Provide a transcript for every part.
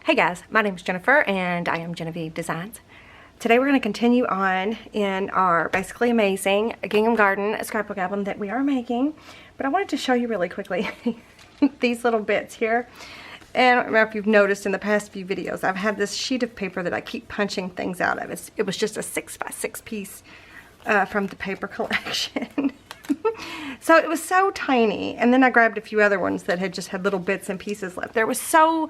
Hey guys, my name is Jennifer and I am Genevieve Designs. Today we're going to continue on in our Basically Amazing Gingham Garden scrapbook album that we are making. But I wanted to show you really quickly these little bits here. And I don't remember if you've noticed in the past few videos, I've had this sheet of paper that I keep punching things out of. It was just a 6x6 piece from the paper collection. So it was so tiny. And then I grabbed a few other ones that had just had little bits and pieces left. There was so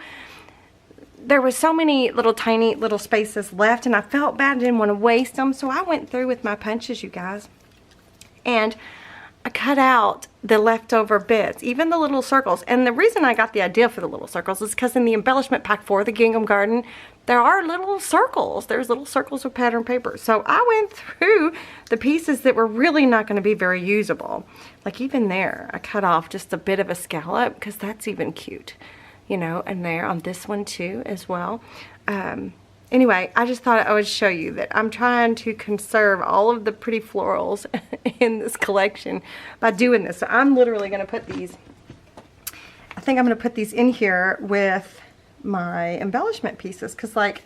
many little tiny little spaces left, and I felt bad. I didn't want to waste them, so I went through with my punches, you guys, and I cut out the leftover bits, even the little circles. And the reason I got the idea for the little circles is because in the embellishment pack for the Gingham Garden, there are little circles. There's little circles of pattern paper. So I went through the pieces that were really not going to be very usable. Like even there, I cut off just a bit of a scallop because that's even cute. You know, and there on this one too as well. Anyway, I just thought I would show you that I'm trying to conserve all of the pretty florals in this collection by doing this. So I'm literally going to put these, I think I'm going to put these in here with my embellishment pieces, because like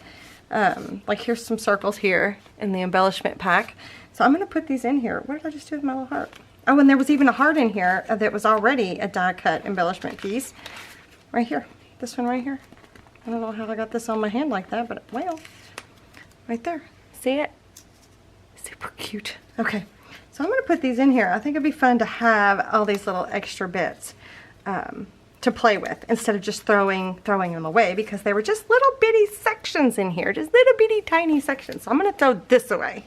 here's some circles here in the embellishment pack. So I'm going to put these in here. What did I just do with my little heart? Oh, and there was even a heart in here that was already a die cut embellishment piece. Right here, this one right here. I don't know how I got this on my hand like that, but well, right there. See it? Super cute. Okay, so I'm gonna put these in here. I think it'd be fun to have all these little extra bits to play with instead of just throwing them away, because they were just little bitty sections in here, just little bitty tiny sections. So I'm gonna throw this away.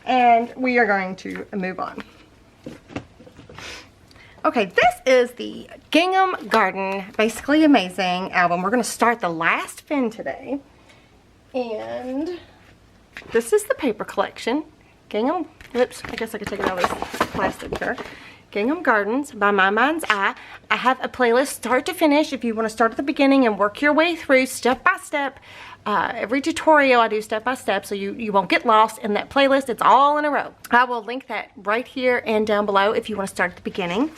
And we are going to move on. Okay, this is the Gingham Garden Basically Amazing album. We're going to start the last fin today. And this is the paper collection. Gingham, oops, I guess I could take it out of this plastic here. Gingham Gardens by My Mind's Eye. I have a playlist start to finish if you want to start at the beginning and work your way through step by step. Every tutorial I do step by step, so you won't get lost in that playlist. It's all in a row. I will link that right here and down below if you want to start at the beginning.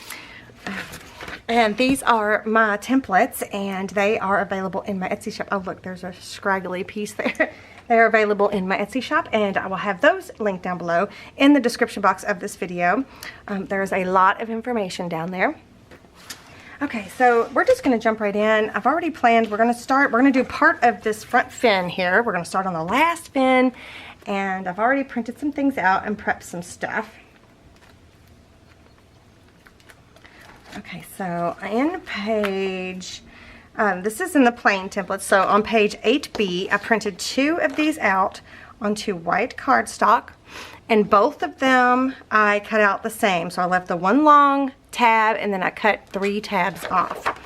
And these are my templates, and they are available in my Etsy shop. Oh look, there's a scraggly piece there. They are available in my Etsy shop, and I will have those linked down below in the description box of this video. There's a lot of information down there. Okay, so we're just going to jump right in. I've already planned, we're going to do part of this front fin here. We're going to start on the last fin, and I've already printed some things out and prepped some stuff. Okay, so in page, this is in the plain template, so on page 8B, I printed 2 of these out onto white cardstock, and both of them I cut out the same. So I left the one long tab, and then I cut 3 tabs off.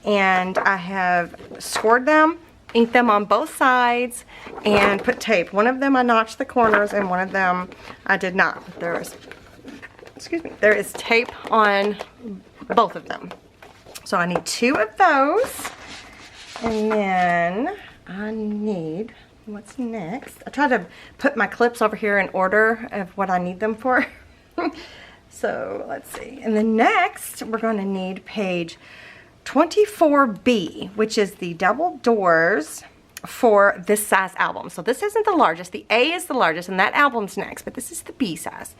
And I have scored them, inked them on both sides, and put tape. One of them I notched the corners, and one of them I did not. There is tape on both of them. So I need 2 of those. And then I need, what's next? I try to put my clips over here in order of what I need them for. So let's see. And then next, we're going to need page 24B, which is the double doors for this size album. So this isn't the largest. The A is the largest, and that album's next, but this is the B size.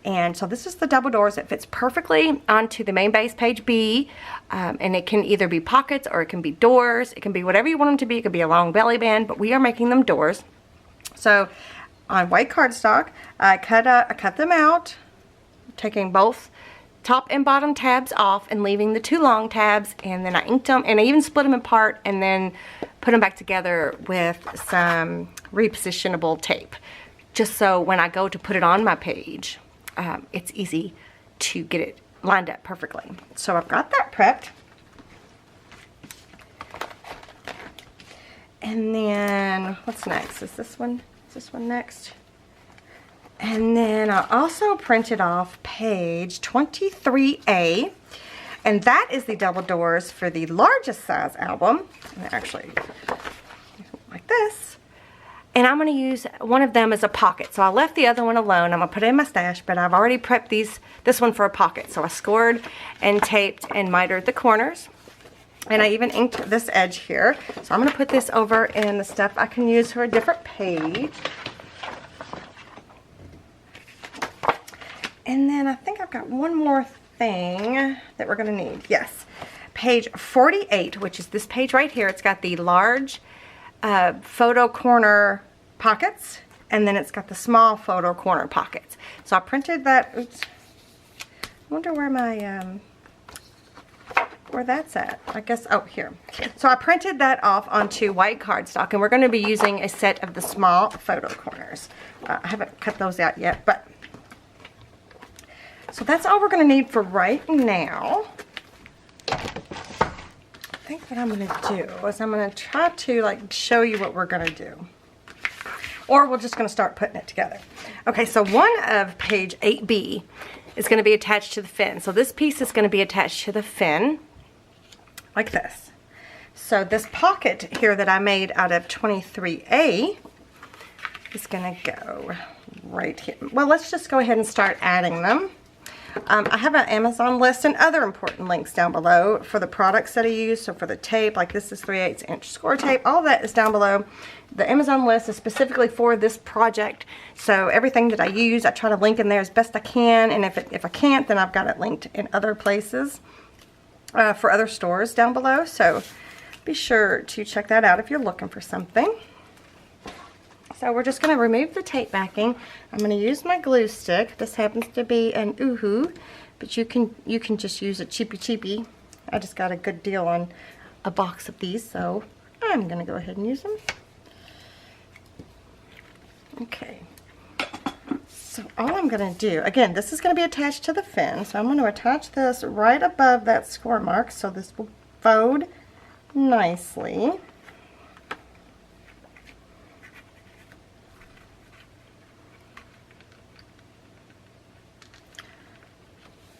And so this is the double doors. It fits perfectly onto the main base, page B, and it can either be pockets or it can be doors. It can be whatever you want them to be. It could be a long belly band, but we are making them doors. So on white cardstock, I cut them out, taking both top and bottom tabs off and leaving the 2 long tabs, and then I inked them, and I even split them apart and then put them back together with some repositionable tape, just so when I go to put it on my page, it's easy to get it lined up perfectly. So I've got that prepped. And then what's next? Is this one next? And then I also printed off page 23A, and that is the double doors for the largest size album. And actually, like this. And I'm going to use one of them as a pocket. So I left the other one alone. I'm going to put it in my stash, but I've already prepped this one for a pocket. So I scored and taped and mitered the corners. And I even inked this edge here. So I'm going to put this over in the stuff I can use for a different page. And then I think I've got one more thing that we're going to need. Yes. Page 48, which is this page right here. It's got the large photo corner pockets. And then it's got the small photo corner pockets. So I printed that. Oops. I wonder where my... where that's at. I guess, oh, here. So I printed that off onto white cardstock, and we're going to be using a set of the small photo corners. I haven't cut those out yet, but so that's all we're going to need for right now. I think what I'm going to do is I'm going to try to like show you what we're going to do. Or we're just going to start putting it together. Okay, so one of page 8B is going to be attached to the fin. So this piece is going to be attached to the fin. Like this. So this pocket here that I made out of 23A is going to go right here. Well, let's just go ahead and start adding them. I have an Amazon list and other important links down below for the products that I use. So for the tape, like this is 3/8 inch score tape, all that is down below. The Amazon list is specifically for this project. So everything that I use, I try to link in there as best I can. And if I can't, then I've got it linked in other places. For other stores down below, so be sure to check that out if you're looking for something. So we're just going to remove the tape backing. I'm going to use my glue stick. This happens to be an Oohoo, but you can just use a cheapy. I just got a good deal on a box of these, so I'm going to go ahead and use them. Okay. So all I'm going to do, again, this is going to be attached to the fin, so I'm going to attach this right above that score mark, so this will fold nicely.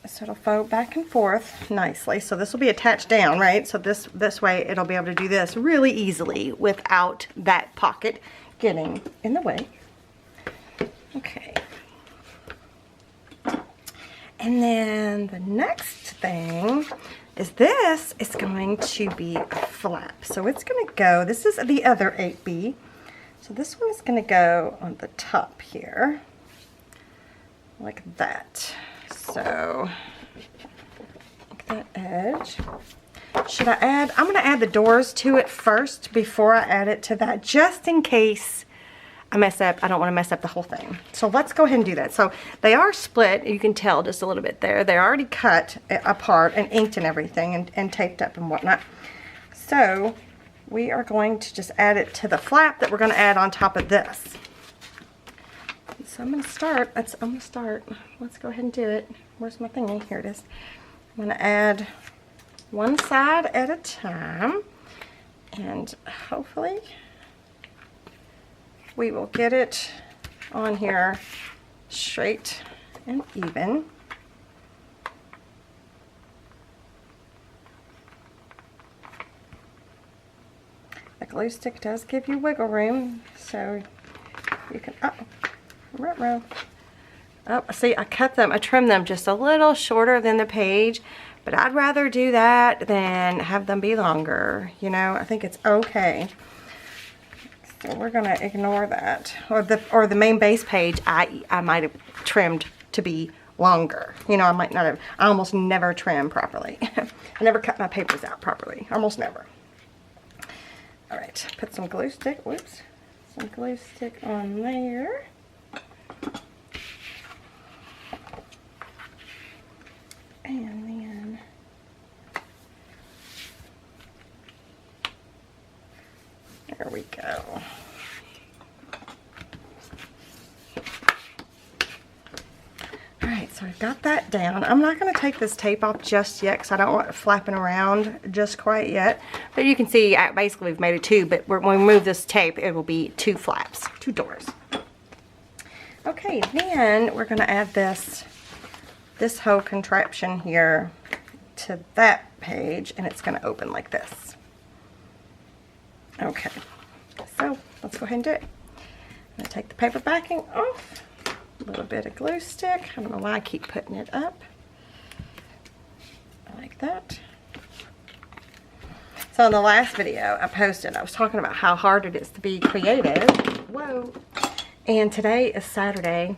So it'll fold back and forth nicely. So this will be attached down, right? So this way it'll be able to do this really easily without that pocket getting in the way. Okay. And then the next thing is this is going to be a flap. So it's going to go, this is the other 8B. So this one is going to go on the top here, like that. So, like that edge. Should I add, I'm going to add the doors to it first before I add it to that, just in case I mess up. I don't want to mess up the whole thing. So let's go ahead and do that. So they are split. You can tell just a little bit there. They're already cut apart and inked and everything and taped up and whatnot. So we are going to just add it to the flap that we're going to add on top of this. So I'm going to start. Let's go ahead and do it. Where's my thingy? Here it is. I'm going to add one side at a time, and hopefully we will get it on here straight and even. The glue stick does give you wiggle room, so you can, oh, see, I trimmed them just a little shorter than the page, but I'd rather do that than have them be longer. You know, I think it's okay. So we're gonna ignore that. Or the main base page, I might have trimmed to be longer. You know, I might not have. I almost never trim properly. I never cut my papers out properly. Almost never. All right, put some glue stick. Whoops, some glue stick on there. And then there we go. Alright, so I've got that down. I'm not going to take this tape off just yet because I don't want it flapping around just quite yet. But you can see basically we've made it two, but when we move this tape, it will be two flaps, two doors. Okay, then we're going to add this whole contraption here to that page, and it's going to open like this. Okay, so let's go ahead and do it. I'm going to take the paper backing off, a little bit of glue stick. I don't know why I keep putting it up like that. So in the last video I posted, I was talking about how hard it is to be creative. Whoa. And today is Saturday.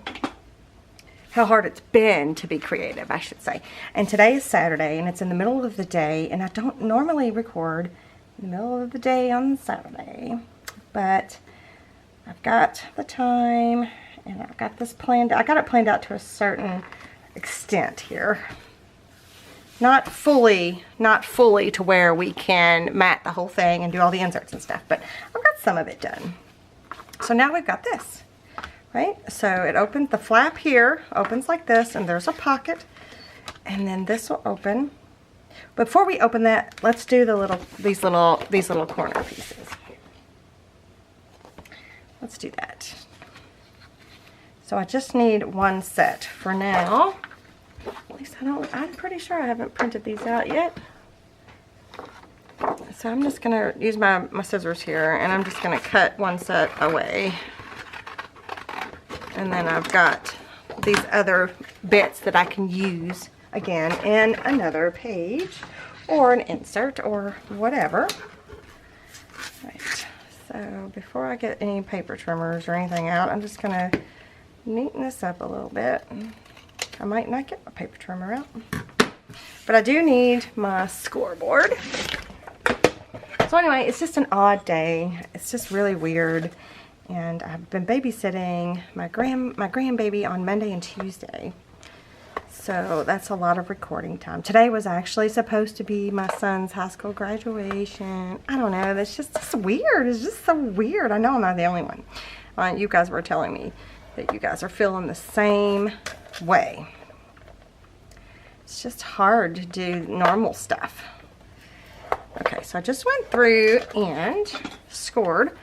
How hard it's been to be creative, I should say. And today is Saturday, and it's in the middle of the day, and I don't normally record in the middle of the day on Saturday, but I've got the time, and I've got this planned. I got it planned out to a certain extent here. Not fully to where we can mat the whole thing and do all the inserts and stuff, but I've got some of it done. So now we've got this, right? So it opens, the flap here opens like this, and there's a pocket, and then this will open. Before we open that, let's do these little corner pieces. Let's do that. So I just need one set for now. At least I'm pretty sure I haven't printed these out yet. So I'm just gonna use my scissors here, and I'm just gonna cut one set away. And then I've got these other bits that I can use again in another page or an insert or whatever. Right. So before I get any paper trimmers or anything out, I'm just gonna neaten this up a little bit. I might not get my paper trimmer out, but I do need my scoreboard. So anyway, it's just an odd day. It's just really weird, and I've been babysitting my grandbaby on Monday and Tuesday, so that's a lot of recording time. Today was actually supposed to be my son's high school graduation. I don't know. That's just weird. It's just so weird. I know I'm not the only one. You guys were telling me that you guys are feeling the same way. It's just hard to do normal stuff. Okay, so I just went through and scored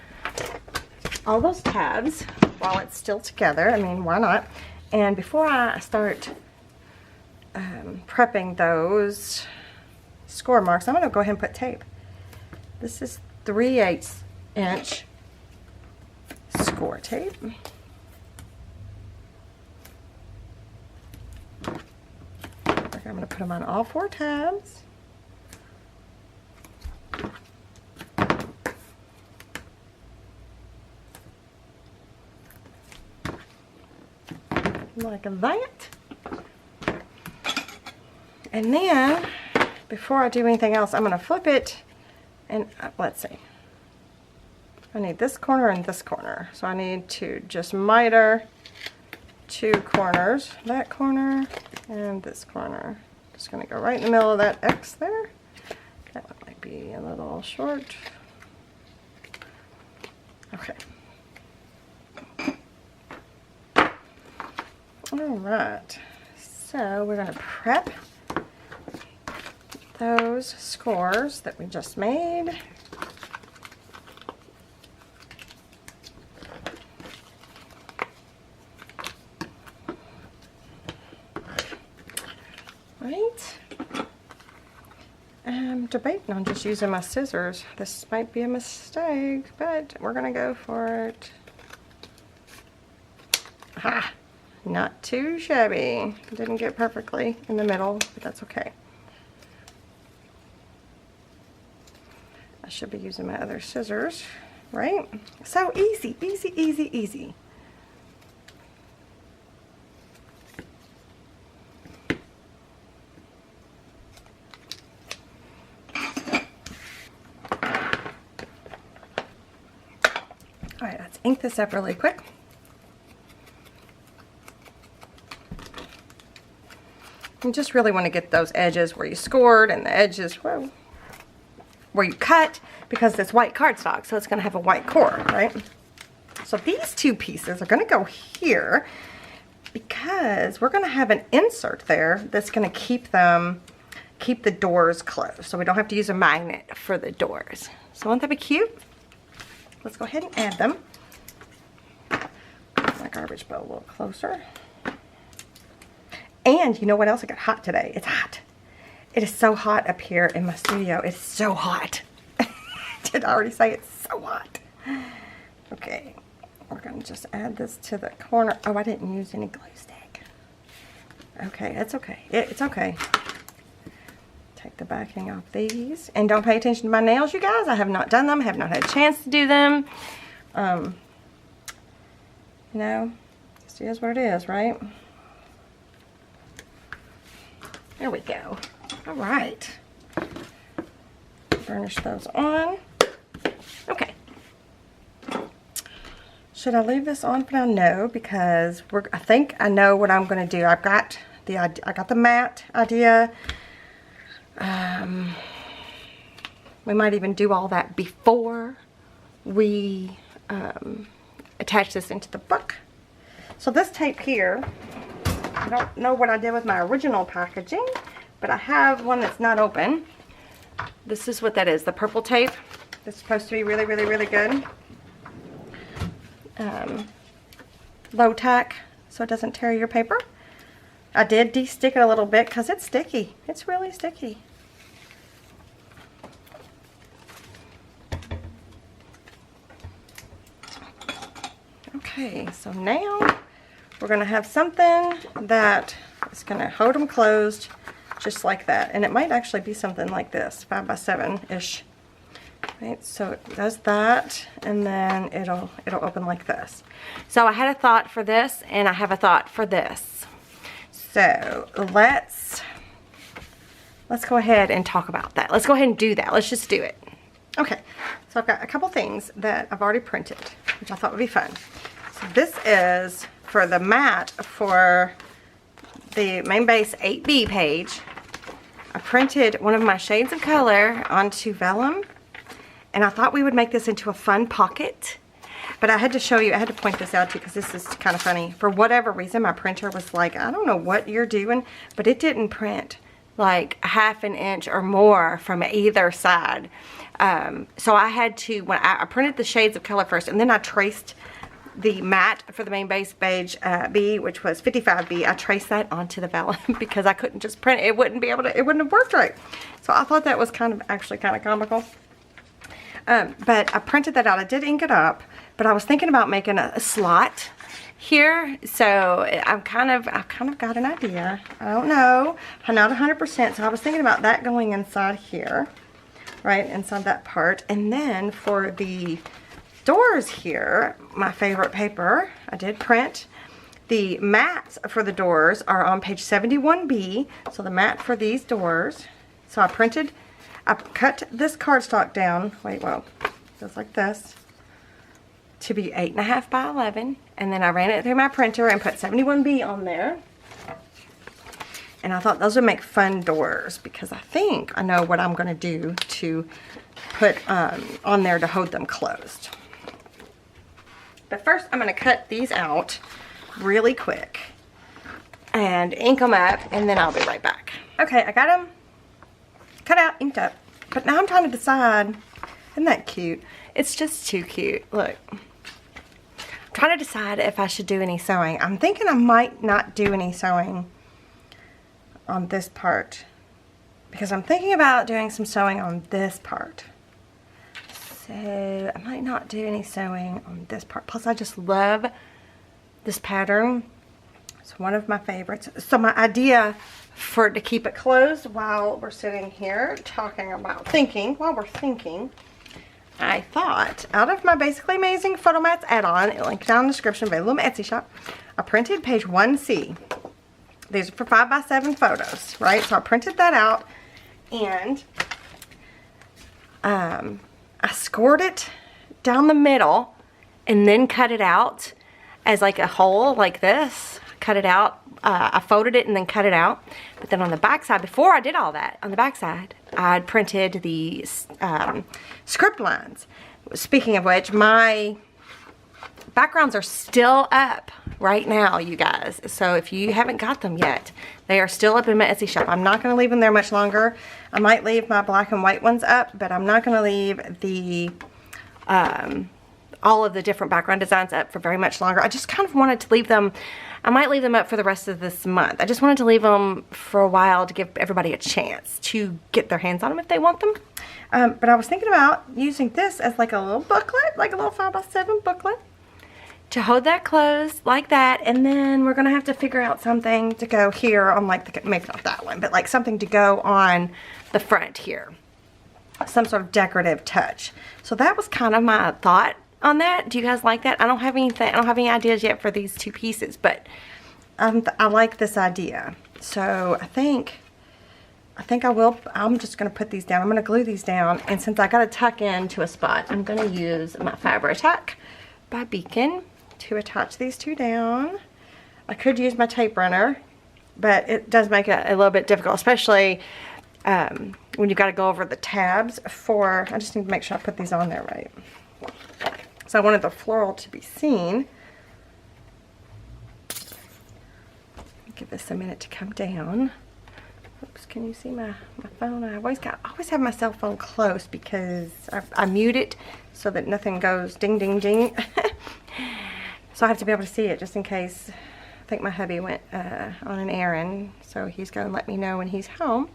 all those tabs while it's still together. I mean, why not? And before I start prepping those score marks, I'm going to go ahead and put tape. This is 3/8 inch score tape. I'm going to put them on all 4 tabs. Like that. And then, before I do anything else, I'm going to flip it, and let's see. I need this corner and this corner. So I need to just miter 2 corners, that corner and this corner. Just going to go right in the middle of that X there. That one might be a little short. Okay. Alright, so we're going to prep those scores that we just made. Right. I'm debating on just using my scissors. This might be a mistake, but we're going to go for it. Ha! Not too shabby. Didn't get perfectly in the middle, but that's okay. I should be using my other scissors, right? So easy, easy, easy, easy. All right, let's ink this up really quick. You just really want to get those edges where you scored and the edges, whoa, where you cut, because it's white cardstock, so it's going to have a white core, right? So these 2 pieces are going to go here because we're going to have an insert there that's going to keep the doors closed, so we don't have to use a magnet for the doors. So won't that be cute? Let's go ahead and add them. Put my garbage bowl a little closer. And you know what else? It got hot today. It's hot. It is so hot up here in my studio. It's so hot. Did I already say it's so hot? Okay. We're going to just add this to the corner. Oh, I didn't use any glue stick. Okay, it's okay. It's okay. Take take the backing off these. And don't pay attention to my nails, you guys. I have not done them. I have not had a chance to do them. You know, just is what it is, right? There we go. All right. Burnish those on. Okay. Should I leave this on for now? No, because I think I know what I'm going to do. I got the mat idea. We might even do all that before we attach this into the book. So this tape here, I don't know what I did with my original packaging, but I have one that's not open. This is what that is, the purple tape. It's supposed to be really, really, really good. Low tack, so it doesn't tear your paper. I did de-stick it a little bit because it's sticky. It's really sticky. Okay, so now we're going to have something that is going to hold them closed just like that. And it might actually be something like this, 5x7-ish. Right, so it does that, and then it'll open like this. So I had a thought for this, and I have a thought for this. So let's go ahead and talk about that. Let's go ahead and do that. Let's just do it. Okay, so I've got a couple things that I've already printed, which I thought would be fun. So this is for the mat for the main base 8B page. I printed one of my shades of color onto vellum. And I thought we would make this into a fun pocket. But I had to show you, I had to point this out to you because this is kind of funny. For whatever reason, my printer was like, I don't know what you're doing, but it didn't print like a ½ an inch or more from either side. So I had to, when I printed the shades of color first, and then I traced the mat for the main base page B, which was 55B. I traced that onto the vellum because I couldn't just print it. It wouldn't have worked right. So I thought that was actually kind of comical. But I printed that out. I did ink it up, but I was thinking about making a slot here. So I've kind of got an idea. I don't know. I'm not 100%. So I was thinking about that going inside here, right inside that part. And then for the doors here, my favorite paper, I did print. The mats for the doors are on page 71B. So the mat for these doors. So I cut this cardstock down, goes like this, to be 8.5 by 11, and then I ran it through my printer and put 71B on there. And I thought those would make fun doors because I think I know what I'm going to do to put on there to hold them closed. But first I'm going to cut these out really quick and ink them up, and then I'll be right back. Okay, I got them cut out, inked up. But now I'm trying to decide, isn't that cute? It's just too cute. Look. I'm trying to decide if I should do any sewing. I'm thinking I might not do any sewing on this part, because I'm thinking about doing some sewing on this part. So I might not do any sewing on this part. Plus I just love this pattern. It's one of my favorites. So my idea to keep it closed while we're sitting here talking about while we're thinking, I thought out of my Basically Amazing Photo Mats add-on, link down in the description, Vellum Etsy shop, I printed page 1C. These are for 5x7 photos, right? So I printed that out, and I scored it down the middle and then cut it out as like a hole like this. Cut it out. I folded it and then cut it out. But then on the back side, before I did all that, on the back side, I'd printed the script lines. Speaking of which, my backgrounds are still up right now, you guys. So if you haven't got them yet, they are still up in my Etsy shop. I'm not going to leave them there much longer. I might leave my black and white ones up, but I'm not going to leave the all of the different background designs up for very much longer. I just kind of wanted to leave them. I might leave them up for the rest of this month. I just wanted to leave them for a while to give everybody a chance to get their hands on them if they want them. But I was thinking about using this as like a little booklet, like a little 5x7 booklet, to hold that closed like that, and then we're gonna have to figure out something to go here on like the, maybe not that one, but like something to go on the front here, some sort of decorative touch. So that was kind of my thought on that. Do you guys like that? I don't have anything, I don't have any ideas yet for these two pieces, but I like this idea. So I think I will, I'm just going to put these down. I'm going to glue these down, and since I got to tuck into a spot, I'm going to use my Fabri-Tac by Beacon to attach these two down. I could use my tape runner, but it does make it a little bit difficult, especially when you've got to go over the tabs for, I just need to make sure I put these on there right. So I wanted the floral to be seen. Give this a minute to come down. Oops, can you see my phone? I always have my cell phone close because I mute it so that nothing goes ding ding ding. So I have to be able to see it just in case. I think my hubby went on an errand, so he's going to let me know when he's home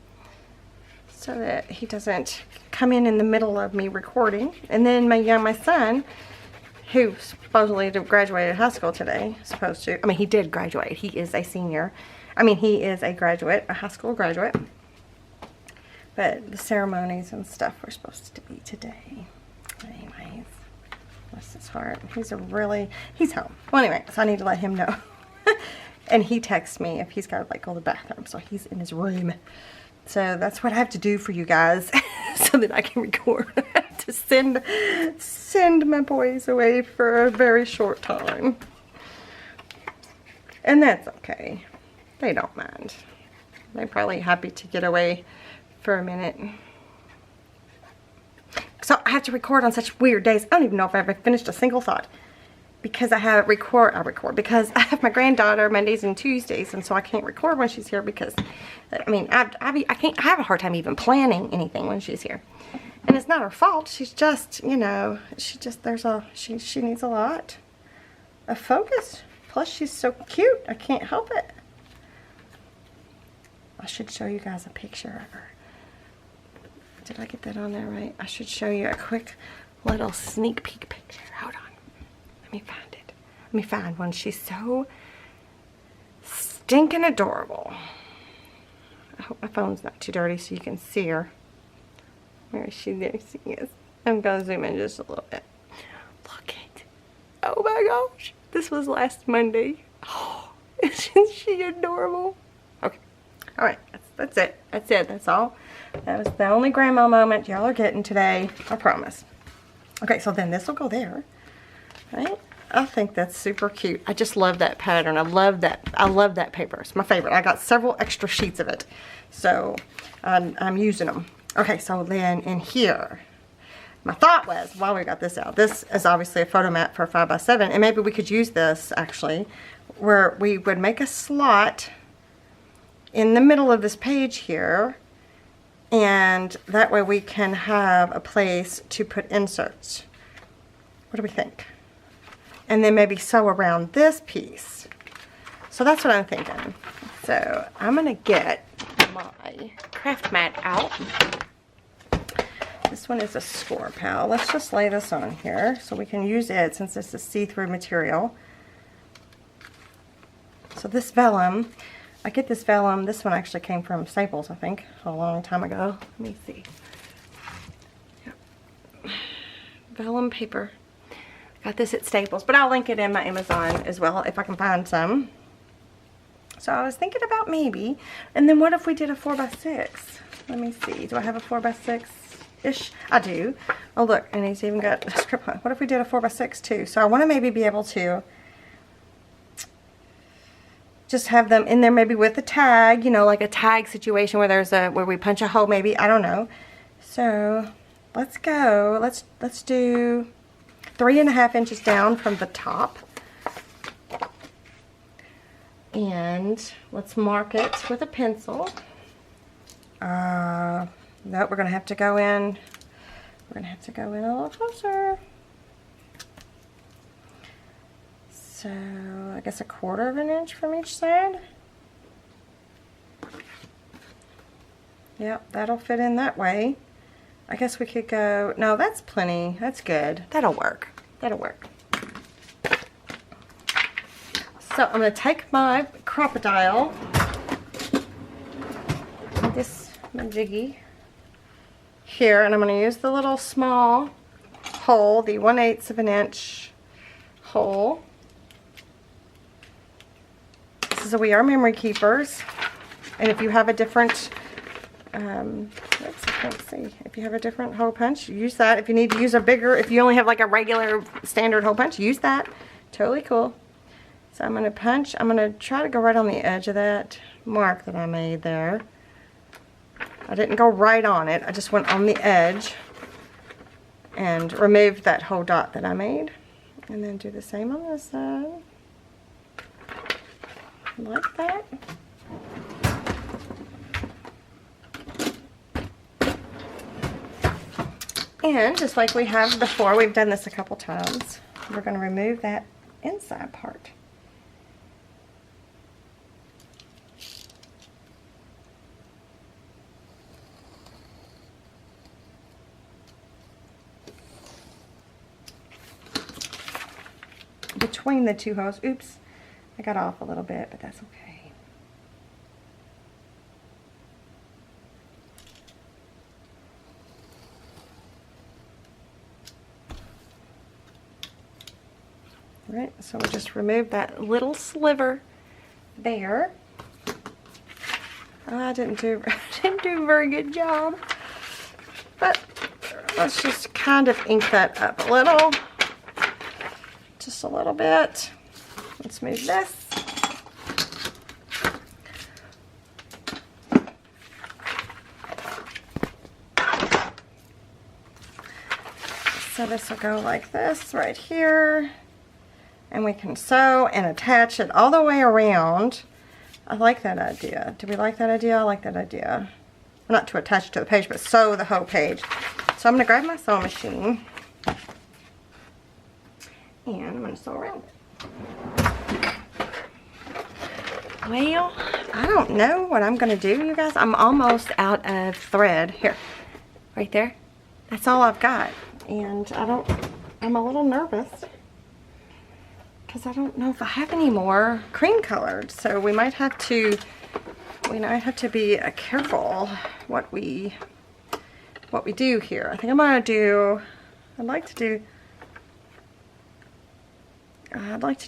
so that he doesn't come in the middle of me recording. And then my son, who supposedly graduated high school today, I mean, he did graduate. He is a senior. I mean, he is a graduate, a high school graduate. But the ceremonies and stuff were supposed to be today. Anyways, bless his heart. He's home. Well, anyway, so I need to let him know. And he texts me if he's got to like go to the bathroom, so he's in his room. So that's what I have to do for you guys so that I can record. I have to send my boys away for a very short time. And that's okay. They don't mind. They're probably happy to get away for a minute. So I have to record on such weird days. I don't even know if I ever finished a single thought. Because I record because I have my granddaughter Mondays and Tuesdays, and so I can't record when she's here because, I mean, I have a hard time even planning anything when she's here. And it's not her fault. She's just, you know, she needs a lot of focus. Plus, she's so cute. I can't help it. I should show you guys a picture of her. Did I get that on there right? I should show you a quick little sneak peek picture. Hold on. Let me find it. Let me find one. She's so stinking adorable. I hope my phone's not too dirty so you can see her. Where is she? There she is. I'm going to zoom in just a little bit. Look it. Oh my gosh. This was last Monday. Oh, isn't she adorable? Okay. Alright. That's it. That's it. That's all. That was the only grandma moment y'all are getting today. I promise. Okay, so then this will go there. Right? I think that's super cute. I just love that pattern. I love that paper. It's my favorite. I got several extra sheets of it. So I'm using them. Okay, so then in here, my thought was, while we got this out, this is obviously a photo mat for a 5x7, and maybe we could use this actually, where we would make a slot in the middle of this page here, and that way we can have a place to put inserts. What do we think? And then maybe sew around this piece. So that's what I'm thinking. So I'm gonna get my craft mat out. This one is a Score Pal. Let's just lay this on here so we can use it since this is see-through material. So this vellum, I get this vellum, this one actually came from Staples, I think, a long time ago. Let me see. Yep. Vellum paper. Got this at Staples, but I'll link it in my Amazon as well if I can find some. So I was thinking about maybe, and then what if we did a 4x6? Let me see. Do I have a 4x6-ish? I do. Oh look, and he's even got a script on. What if we did a 4x6 too? So I want to maybe be able to just have them in there maybe with a tag, you know, like a tag situation where there's where we punch a hole maybe. I don't know. So let's go. Let's do 3.5 inches down from the top, and let's mark it with a pencil. No, we're gonna have to go in. We're gonna have to go in a little closer. So I guess 1/4 inch from each side. Yep, that'll fit in that way. I guess we could go, no, that's plenty. That's good. That'll work. That'll work. So I'm going to take my crocodile, this majiggy here, and I'm going to use the little small hole, the 1/8 of an inch hole. This is a We Are Memory Keepers, and if you have a different, let's see, if you have a different hole punch, use that. If you need to use a bigger, if you only have like a regular standard hole punch, use that. Totally cool. So I'm going to punch, I'm going to try to go right on the edge of that mark that I made there. I didn't go right on it, I just went on the edge and removed that whole dot that I made. And then do the same on this side. Like that. And just like we have before, we've done this a couple times, we're going to remove that inside part. Between the two holes. Oops, I got off a little bit, but that's okay. All right, so we'll just remove that little sliver there. I didn't do a very good job, but let's just kind of ink that up a little. Just a little bit. Let's move this. So this will go like this right here. And we can sew and attach it all the way around. I like that idea. Do we like that idea? I like that idea. Not to attach it to the page, but sew the whole page. So I'm going to grab my sewing machine. And I'm going to sew around it. Well, I don't know what I'm going to do, you guys. I'm almost out of thread. Here, right there. That's all I've got. And I'm a little nervous because I don't know if I have any more cream colored. So we might have to be careful what we do here. I think I'm going to do, I'd like to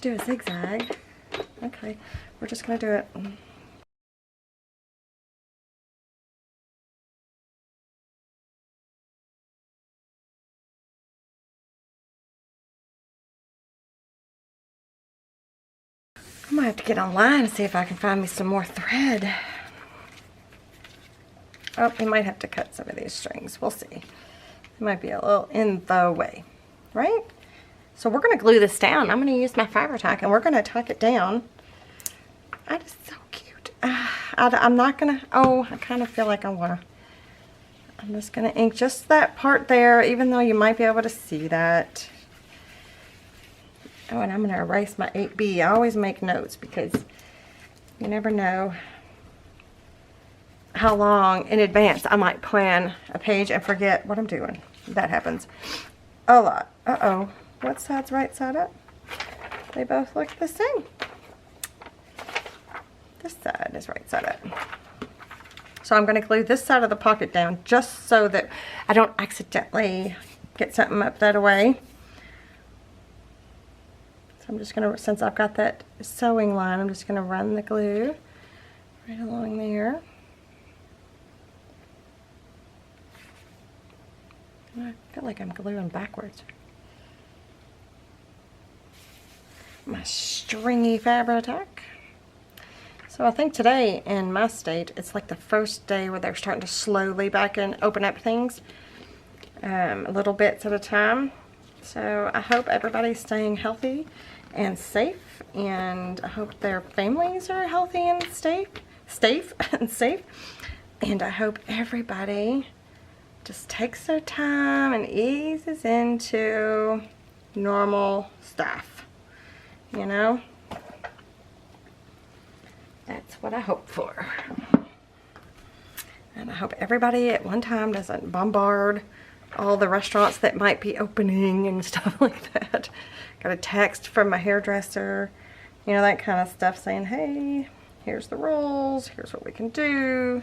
do a zigzag. Okay, we're just going to do it. I might have to get online and see if I can find me some more thread. Oh, we might have to cut some of these strings. We'll see. It might be a little in the way, right? So we're going to glue this down. I'm going to use my fiber tack and we're going to tack it down. That is so cute. I'm not going to, oh, I kind of feel like I want to. I'm just going to ink just that part there, even though you might be able to see that. Oh, and I'm going to erase my 8B. I always make notes because you never know how long in advance I might plan a page and forget what I'm doing. That happens a lot. Uh-oh. What side's right side up? They both look the same. This side is right side up. So I'm going to glue this side of the pocket down just so that I don't accidentally get something up that way. So I'm just going to, since I've got that sewing line, I'm just going to run the glue right along there. I feel like I'm gluing backwards. My stringy fabric tack. So I think today in my state, it's like the first day where they're starting to slowly back and open up things, little bits at a time. So I hope everybody's staying healthy and safe, and I hope their families are healthy and safe, and I hope everybody just takes their time and eases into normal stuff, you know? That's what I hope for. And I hope everybody at one time doesn't bombard all the restaurants that might be opening and stuff like that. Got a text from my hairdresser You know, that kind of stuff, saying, hey, here's the rules, here's what we can do,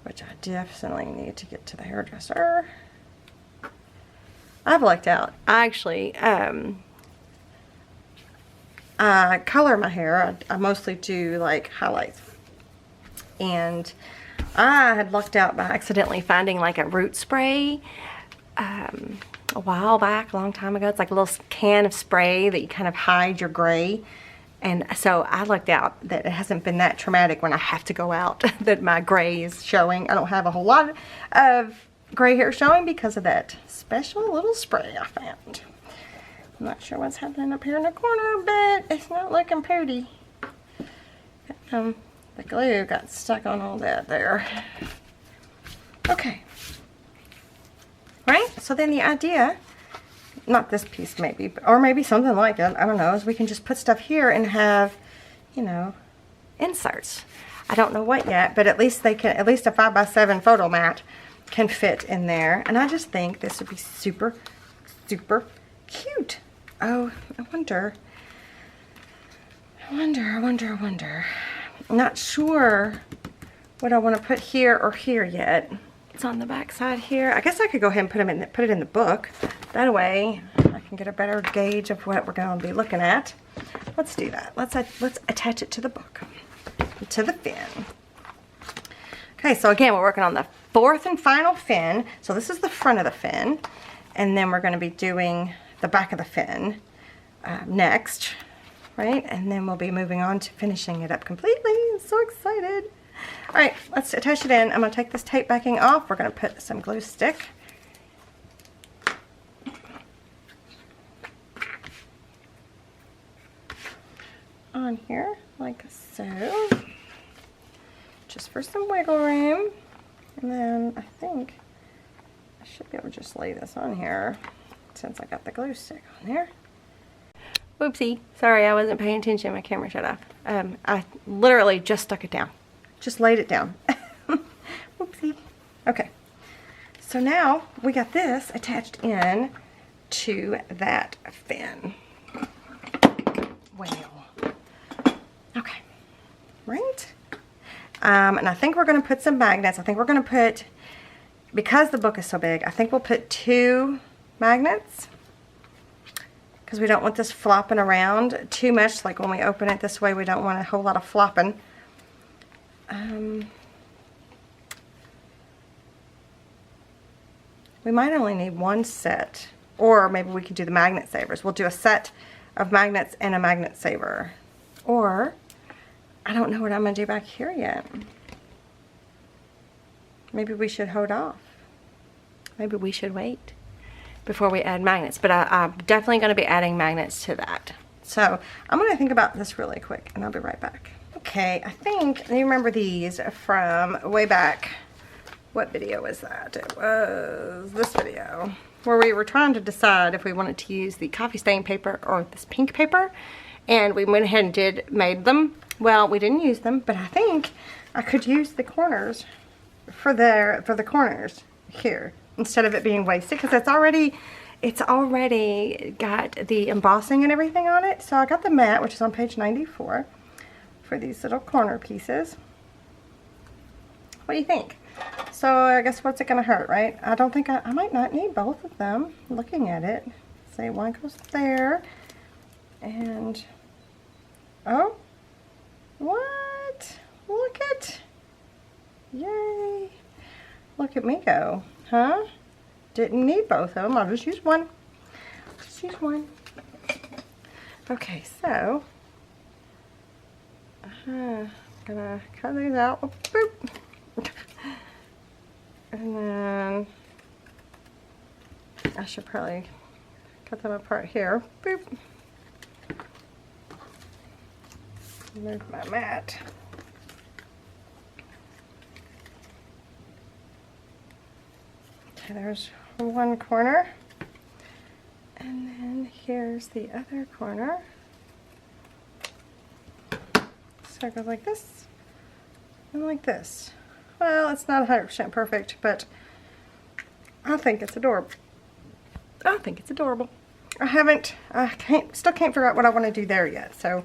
which I definitely need to get to the hairdresser. I've lucked out. I actually I color my hair. I mostly do like highlights. And I had lucked out by accidentally finding like a root spray a while back, a long time ago. It's like a little can of spray that you kind of hide your gray. And so I lucked out that it hasn't been that traumatic when I have to go out that my gray is showing. I don't have a whole lot of gray hair showing because of that special little spray I found. I'm not sure what's happening up here in the corner, but it's not looking pretty. The glue got stuck on all that there. Okay. Right? So then the idea, not this piece maybe, or maybe something like it, I don't know, is we can just put stuff here and have, you know, inserts. I don't know what yet, but at least they can, at least a 5x7 photo mat can fit in there. And I just think this would be super, super cute. Oh, I wonder. I'm not sure what I want to put here or here yet. It's on the back side here. I guess I could go ahead and put it in the book. That way I can get a better gauge of what we're going to be looking at. Let's do that. Let's attach it to the book, to the fin. Okay, so again, we're working on the fourth and final fin. So this is the front of the fin, and then we're going to be doing the back of the fin next, right? And then we'll be moving on to finishing it up completely. I'm so excited. All right, let's attach it in. I'm going to take this tape backing off. We're going to put some glue stick on here like so, just for some wiggle room. And then I think I should be able to just lay this on here since I got the glue stick on there. Whoopsie, sorry, I wasn't paying attention. My camera shut off. I literally just stuck it down. Just laid it down. Whoopsie. Okay, so now we got this attached in to that fin. Well, okay, right? And I think we're going to put some magnets. I think we're going to put, because the book is so big, I think we'll put 2 magnets, because we don't want this flopping around too much. Like when we open it this way, we don't want a whole lot of flopping. We might only need 1 set, or maybe we could do the magnet savers. We'll do a set of magnets and a magnet saver. Or, I don't know what I'm going to do back here yet. Maybe we should hold off. Maybe we should wait before we add magnets. But I'm definitely going to be adding magnets to that. So, I'm going to think about this really quick, and I'll be right back. Okay, I think, you remember these from way back. What video was that? It was this video, where we were trying to decide if we wanted to use the coffee stain paper or this pink paper. And we went ahead and made them. Well, we didn't use them, but I think I could use the corners for the corners here instead of it being wasted, because it's already got the embossing and everything on it. So I got the mat, which is on page 94, for these little corner pieces. What do you think? So I guess what's it gonna hurt, right? I don't think I might not need both of them. Looking at it, say one goes there, and oh, what? Look at, yay! Look at me go, huh? Didn't need both of them. I'll just use one. Just use one. Okay, so gonna cut these out. Boop. And then I should probably cut them apart here. Boop. Move my mat. Okay, there's one corner. And then here's the other corner. So it goes like this and like this. Well, it's not 100% perfect, but I think it's adorable. I think it's adorable. I still can't figure out what I want to do there yet. So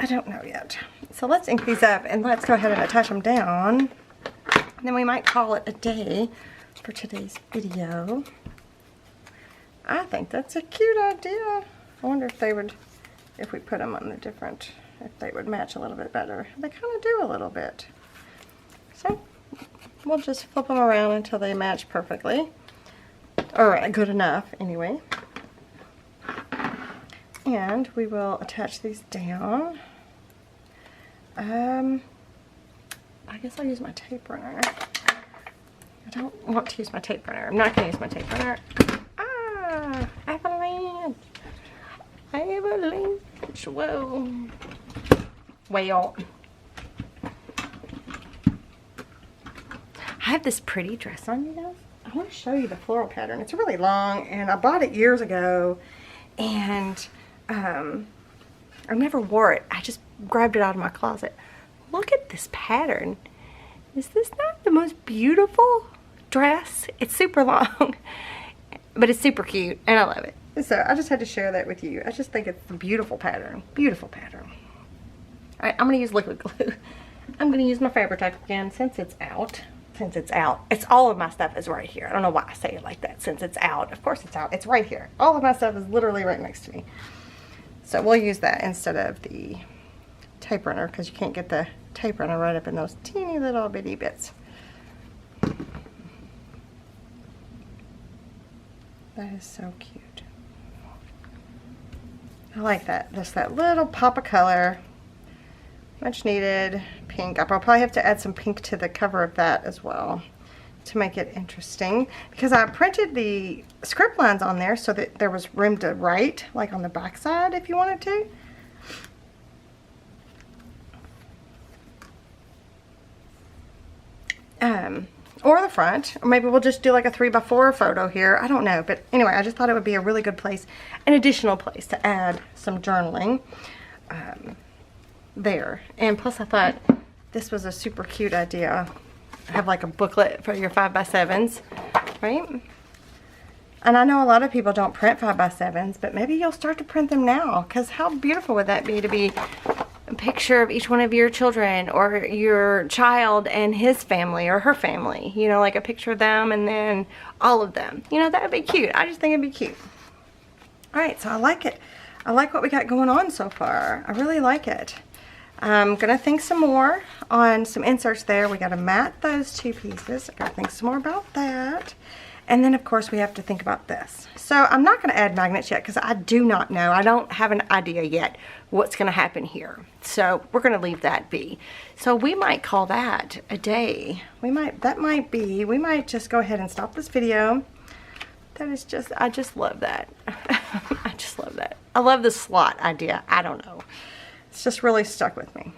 I don't know yet. So let's ink these up and let's go ahead and attach them down. And then we might call it a day for today's video. I think that's a cute idea. I wonder if they would, if we put them on the different, if they would match a little bit better. They kind of do a little bit. So we'll just flip them around until they match perfectly. Or good enough, anyway. And we will attach these down. I guess I'll use my tape runner. I don't want to use my tape runner. I'm not going to use my tape runner. Ah, avalanche. Avalanche. Whoa. Well. I have this pretty dress on, you guys. I want to show you the floral pattern. It's really long, and I bought it years ago, and I never wore it. I just grabbed it out of my closet. Look at this pattern. Is this not the most beautiful dress? It's super long, but it's super cute, and I love it. So I just had to share that with you. I just think it's a beautiful pattern. Beautiful pattern. All right, I'm going to use liquid glue. I'm going to use my Fabri-Tac again since it's out. Since it's out. It's all of my stuff is right here. I don't know why I say it like that. Since it's out. Of course it's out. It's right here. All of my stuff is literally right next to me. So we'll use that instead of the tape runner because you can't get the tape runner right up in those teeny little bitty bits. That is so cute. I like that. Just that little pop of color. Much needed. Pink. I'll probably have to add some pink to the cover of that as well to make it interesting, because I printed the script lines on there so that there was room to write, like on the back side if you wanted to. Or the front, or maybe we'll just do like a 3x4 photo here. I don't know, but anyway, I just thought it would be a really good place, an additional place to add some journaling there. And plus I thought this was a super cute idea. Have like a booklet for your 5x7s, right? And I know a lot of people don't print 5x7s, but maybe you'll start to print them now, because how beautiful would that be to be a picture of each one of your children, or your child and his family or her family, you know, like a picture of them and then all of them. You know, that would be cute. I just think it'd be cute. All right, so I like it. I like what we got going on so far. I really like it. I'm gonna think some more on some inserts there. We gotta mat those two pieces. I gotta think some more about that. And then of course we have to think about this. So I'm not gonna add magnets yet because I do not know. I don't have an idea yet what's gonna happen here. So we're gonna leave that be. So we might call that a day. We might just go ahead and stop this video. That is just, I just love that. I just love that. I love the slot idea. I don't know. It's just really stuck with me.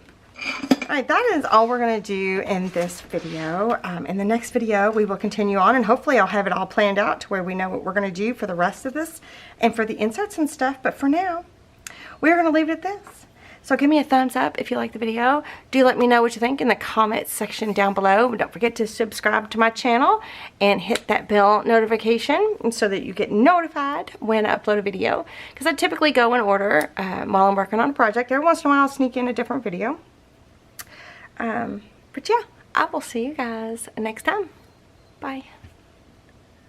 Alright, that is all we're going to do in this video. In the next video, we will continue on, and hopefully I'll have it all planned out to where we know what we're going to do for the rest of this and for the inserts and stuff. But for now, we're going to leave it at this. So give me a thumbs up if you like the video. Do let me know what you think in the comments section down below. Don't forget to subscribe to my channel and hit that bell notification so that you get notified when I upload a video. Because I typically go in order while I'm working on a project. Every once in a while I'll sneak in a different video. But yeah, I will see you guys next time. Bye.